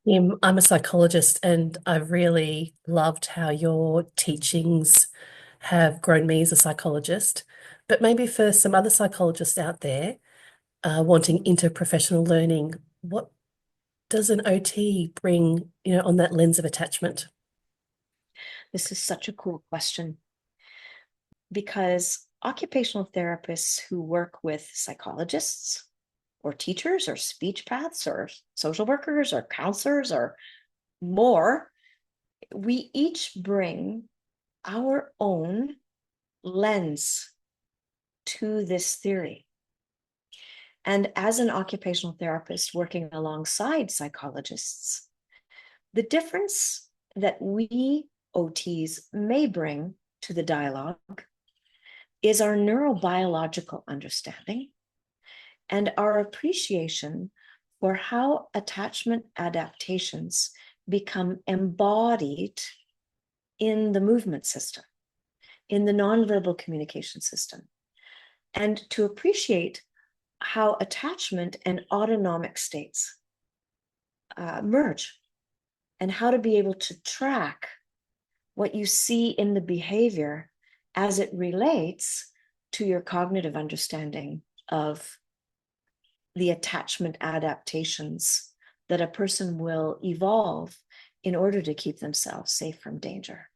I'm a psychologist and I've really loved how your teachings have grown me as a psychologist. But maybe for some other psychologists out there wanting interprofessional learning, what does an OT bring, on that lens of attachment? This is such a cool question because occupational therapists who work with psychologists or teachers or speech paths or social workers or counselors or more, we each bring our own lens to this theory. And as an occupational therapist working alongside psychologists, the difference that we OTs may bring to the dialogue is our neurobiological understanding and our appreciation for how attachment adaptations become embodied in the movement system, in the nonverbal communication system, and to appreciate how attachment and autonomic states merge, and how to be able to track what you see in the behavior as it relates to your cognitive understanding of the attachment adaptations that a person will evolve in order to keep themselves safe from danger.